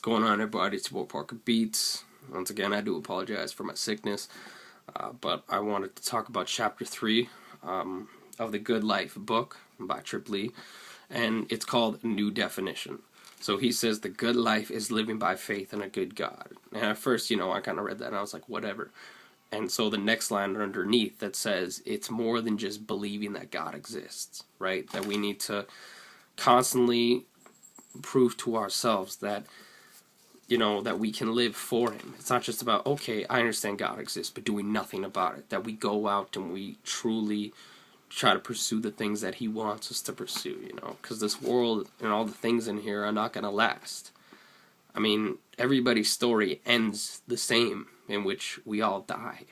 going on, everybody? It's your boy Parker Beats. Once again, I do apologize for my sickness, but I wanted to talk about chapter 3 of the Good Life book by Trip Lee, and it's called New Definition. So he says the good life is living by faith in a good God. And at first, I kind of read that and I was like, whatever. And so the next line underneath that says it's more than just believing that God exists, right? That we need to constantly prove to ourselves that that we can live for him. It's not just about, okay, I understand God exists, but doing nothing about it. That we go out and we truly try to pursue the things that he wants us to pursue, because this world and all the things in here are not going to last. I mean, everybody's story ends the same, in which we all die,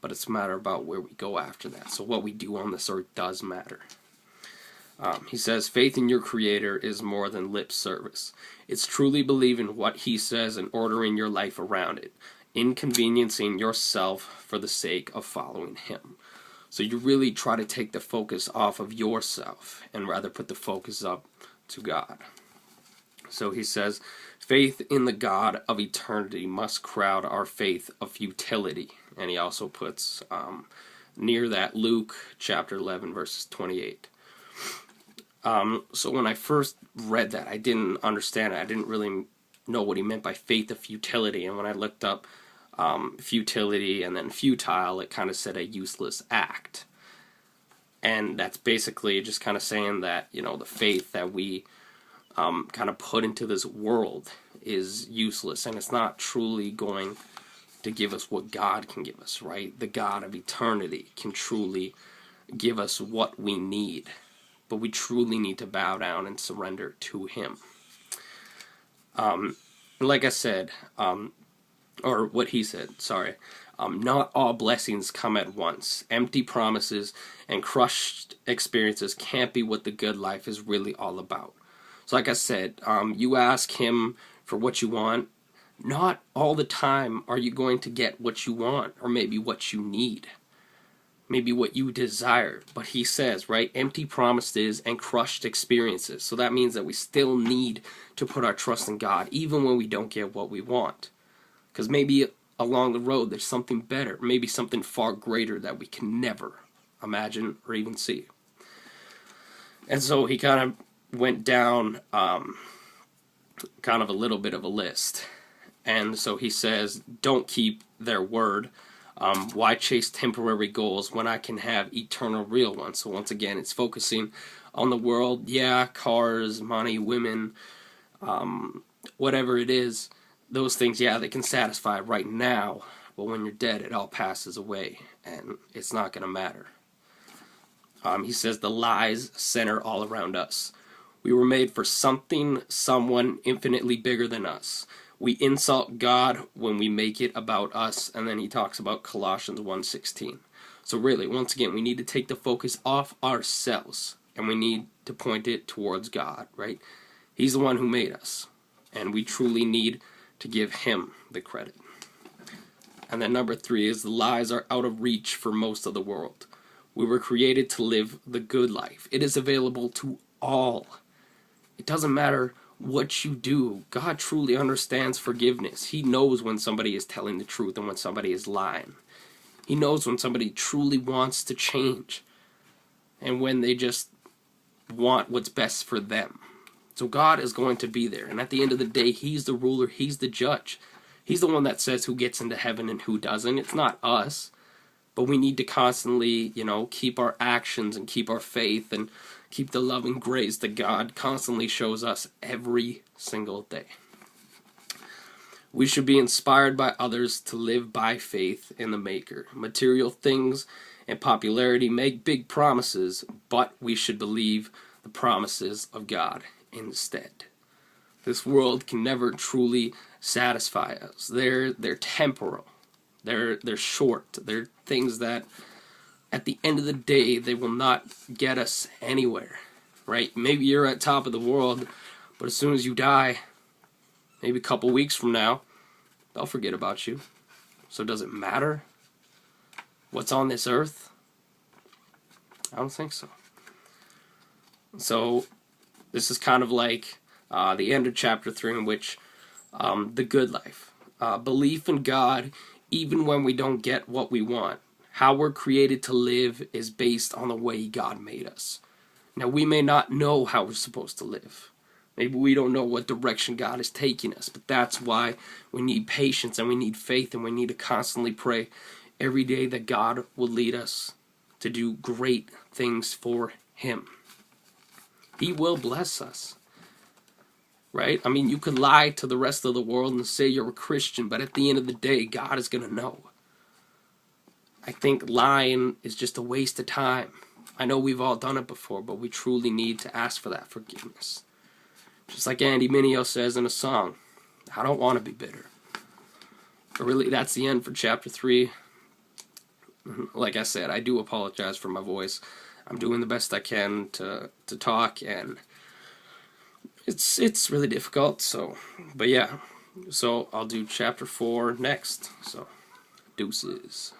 but it's a matter about where we go after that. So what we do on this earth does matter. He says, faith in your Creator is more than lip service. It's truly believing what he says and ordering your life around it, inconveniencing yourself for the sake of following him. So you really try to take the focus off of yourself and rather put the focus up to God. So he says, faith in the God of eternity must crowd our faith of futility. And he also puts near that Luke chapter 11 verses 28. So when I first read that, I didn't understand it. I didn't really know what he meant by faith of futility. And when I looked up futility and then futile, it kind of said a useless act. And that's basically just kind of saying that, the faith that we kind of put into this world is useless. And it's not truly going to give us what God can give us, right? The God of eternity can truly give us what we need. But we truly need to bow down and surrender to him. Like I said, or what he said, sorry, not all blessings come at once. Empty promises and crushed experiences can't be what the good life is really all about. So like I said, you ask him for what you want. Not all the time are you going to get what you want, or maybe what you need. Maybe what you desire. But he says, right, empty promises and crushed experiences. So that means that we still need to put our trust in God, even when we don't get what we want. Because maybe along the road there's something better, maybe something far greater that we can never imagine or even see. And so he kind of went down kind of a little bit of a list. And so he says, don't keep their word. Why chase temporary goals when I can have eternal real ones? So once again, it's focusing on the world. Yeah, cars, money, women, whatever it is, those things, yeah, they can satisfy right now. But when you're dead, it all passes away, and it's not going to matter. He says the lies center all around us. We were made for something, someone infinitely bigger than us. We insult God when we make it about us, and then he talks about Colossians 1:16. So really, once again, we need to take the focus off ourselves, and we need to point it towards God, right? He's the one who made us, and we truly need to give him the credit. And then number 3 is the lies are out of reach for most of the world. We were created to live the good life. It is available to all. It doesn't matter what you do. God truly understands forgiveness. He knows when somebody is telling the truth and when somebody is lying. He knows when somebody truly wants to change and when they just want what's best for them. So God is going to be there. And at the end of the day, he's the ruler. He's the judge. He's the one that says who gets into heaven and who doesn't. It's not us. But we need to constantly, keep our actions and keep our faith and keep the love and grace that God constantly shows us every single day. We should be inspired by others to live by faith in the Maker. Material things and popularity make big promises, but we should believe the promises of God instead. This world can never truly satisfy us. They're temporal. They're short. They're things that at the end of the day, they will not get us anywhere, right? Maybe you're at top of the world, but as soon as you die, maybe a couple weeks from now, they'll forget about you. So does it matter what's on this earth? I don't think so. So this is kind of like the end of chapter 3, in which The good life. Belief in God even when we don't get what we want. How we're created to live is based on the way God made us. Now, we may not know how we're supposed to live. Maybe we don't know what direction God is taking us, but that's why we need patience and we need faith and we need to constantly pray every day that God will lead us to do great things for Him. He will bless us, right? I mean, you could lie to the rest of the world and say you're a Christian, but at the end of the day, God is going to know. I think lying is just a waste of time. I know we've all done it before, but we truly need to ask for that forgiveness. Just like Andy Mineo says in a song, I don't want to be bitter. But really, that's the end for chapter 3. Like I said, I do apologize for my voice. I'm doing the best I can to talk, and it's really difficult. But yeah, so I'll do chapter 4 next. So, deuces.